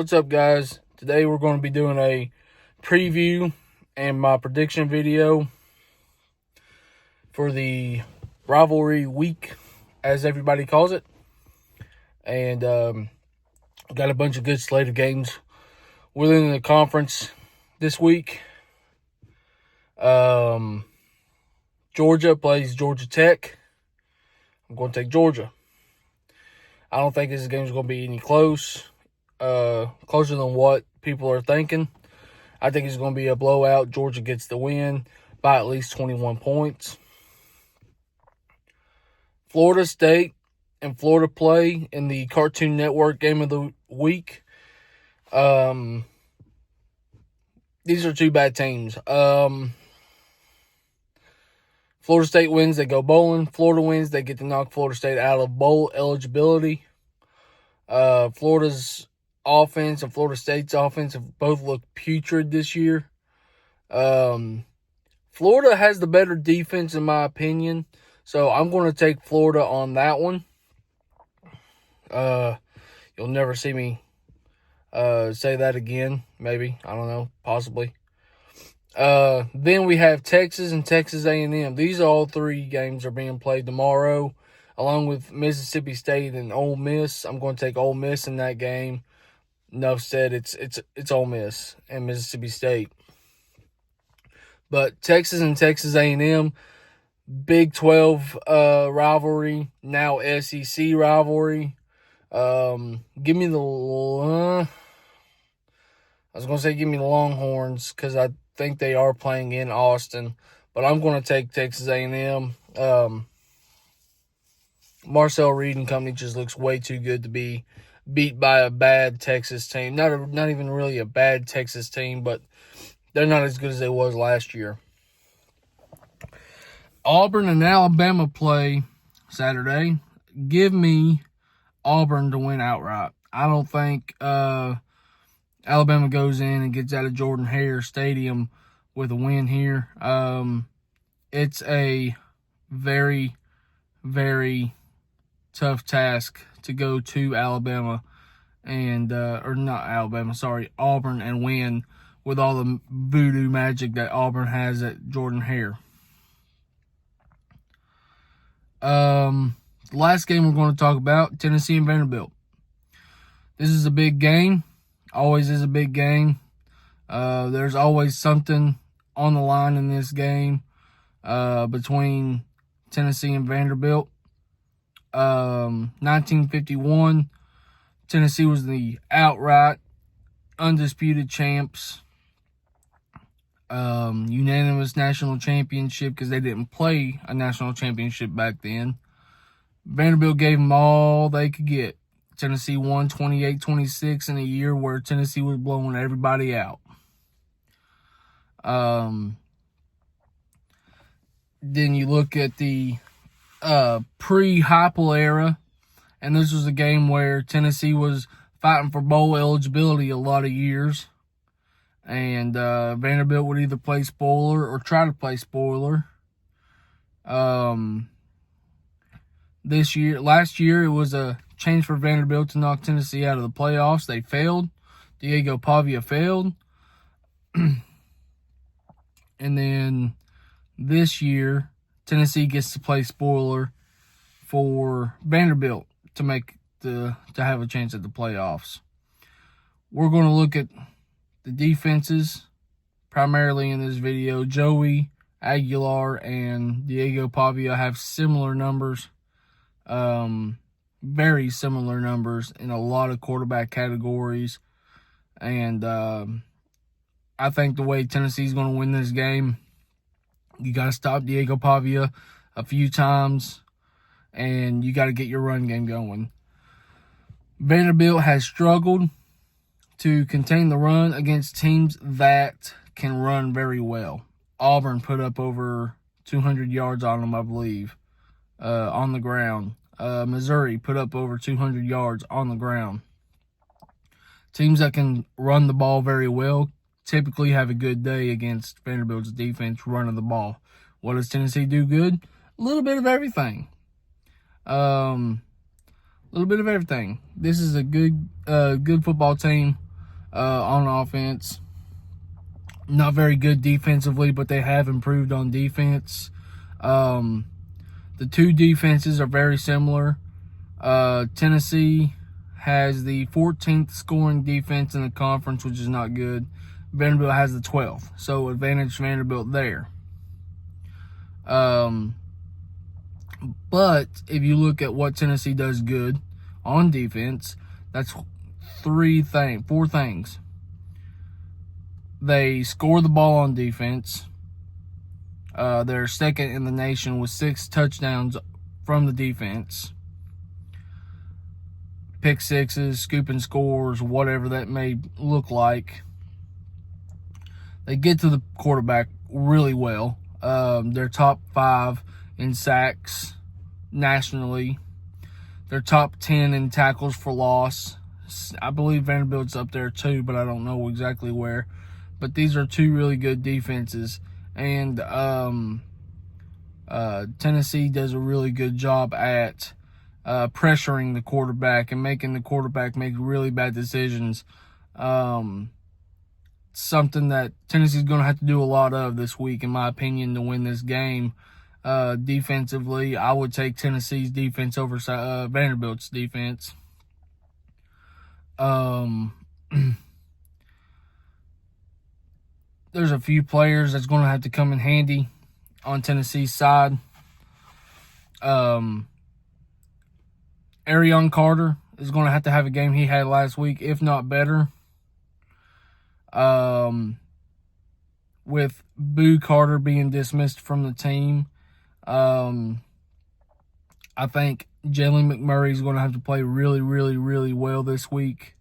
What's up, guys? Today we're going to be doing a preview and my prediction video for the Rivalry week, as everybody calls it. And got a bunch of good slate of games within the conference this week. Georgia plays Georgia Tech. I'm going to take Georgia. I don't think this game is going to be any closer than what people are thinking. I think it's going to be a blowout. Georgia gets the win by at least 21 points. Florida State and Florida play in the Cartoon Network game of the week. These are two bad teams. Florida State wins, they go bowling. Florida wins, they get to knock Florida State out of bowl eligibility. Florida's offense and Florida State's offense have both looked putrid this year. Florida has the better defense, in my opinion, so I'm going to take Florida on that one. You'll never see me say that again, maybe. I don't know, possibly. Then we have Texas and Texas A&M. These all three games are being played tomorrow, along with Mississippi State and Ole Miss. I'm going to take Ole Miss in that game. Enough said. It's Ole Miss and Mississippi State. But Texas and Texas A&M, Big 12 rivalry, now SEC rivalry. Give me the Longhorns, because I think they are playing in Austin, but I'm going to take Texas A&M. Marcel Reed and company just looks way too good to be beat by a bad Texas team. Not even really a bad Texas team, but they're not as good as they was last year. Auburn and Alabama play Saturday. Give me Auburn to win outright. I don't think Alabama goes in and gets out of Jordan-Hare Stadium with a win here. It's a very, very tough task to go to Auburn and win with all the voodoo magic that Auburn has at Jordan-Hare. The last game we're going to talk about, Tennessee and Vanderbilt. This is a big game. Always is a big game. There's always something on the line in this game between Tennessee and Vanderbilt. 1951, Tennessee was the outright undisputed champs. Unanimous national championship, because they didn't play a national championship back then. Vanderbilt gave them all they could get. Tennessee won 28-26 in a year where Tennessee was blowing everybody out. Then you look at the pre-Heupel era, and this was a game where Tennessee was fighting for bowl eligibility a lot of years. And Vanderbilt would either play spoiler or try to play spoiler. Last year, it was a chance for Vanderbilt to knock Tennessee out of the playoffs. They failed. Diego Pavia failed. And then this year, Tennessee gets to play spoiler for Vanderbilt to have a chance at the playoffs. We're going to look at the defenses primarily in this video. Joey Aguilar and Diego Pavia have similar numbers. Very similar numbers in a lot of quarterback categories. And I think the way Tennessee's going to win this game, you got to stop Diego Pavia a few times, and you got to get your run game going. Vanderbilt has struggled to contain the run against teams that can run very well. Auburn put up over 200 yards on them, I believe, on the ground. Missouri put up over 200 yards on the ground. Teams that can run the ball very well typically have a good day against Vanderbilt's defense running the ball. What does Tennessee do good? A little bit of everything. This is a good football team. on offense. Not very good defensively, but they have improved on defense. The two defenses are very similar. Tennessee has the 14th scoring defense in the conference, which is not good. Vanderbilt has the 12th, so advantage Vanderbilt there. But if you look at what Tennessee does good on defense, that's four things. They score the ball on defense. They're second in the nation with 6 touchdowns from the defense. Pick sixes, scooping scores, whatever that may look like. They get to the quarterback really well. They're top 5 in sacks nationally. They're top 10 in tackles for loss. I believe Vanderbilt's up there too, but I don't know exactly where. But these are two really good defenses. And Tennessee does a really good job at pressuring the quarterback and making the quarterback make really bad decisions. Something that Tennessee's going to have to do a lot of this week, in my opinion, to win this game. Defensively, I would take Tennessee's defense over Vanderbilt's defense. There's a few players that's going to have to come in handy on Tennessee's side. Arion Carter is going to have a game he had last week, if not better. With Boo Carter being dismissed from the team, I think Jalen McMurray is going to have to play really, really, really well this week.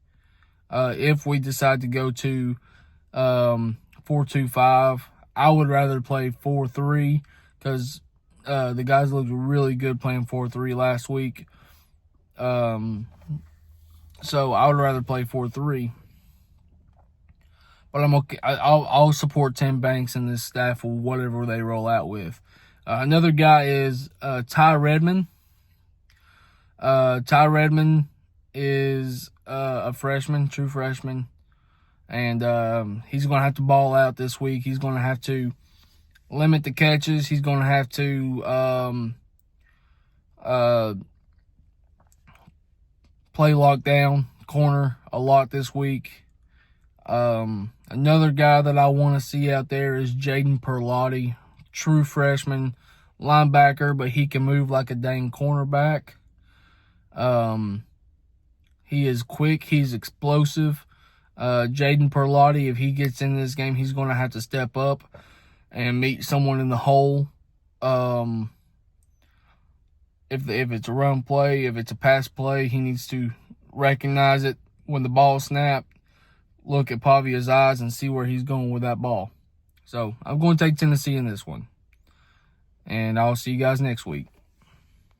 If we decide to go to 4-2-5, I would rather play 4-3 because the guys looked really good playing 4-3 last week. So I would rather play 4-3. But I'm okay. I'll support Tim Banks and this staff or whatever they roll out with. Another guy is Ty Redmond. Ty Redmond is a freshman, true freshman. And he's going to have to ball out this week. He's going to have to limit the catches. He's going to have to play lockdown corner a lot this week. Another guy that I want to see out there is Jaden Perlotti, true freshman linebacker, but he can move like a dang cornerback. He is quick. He's explosive. Jaden Perlotti, if he gets in this game, he's going to have to step up and meet someone in the hole. If it's a run play, if it's a pass play, he needs to recognize it when the ball snapped, look at Pavia's eyes and see where he's going with that ball. So I'm going to take Tennessee in this one. And I'll see you guys next week.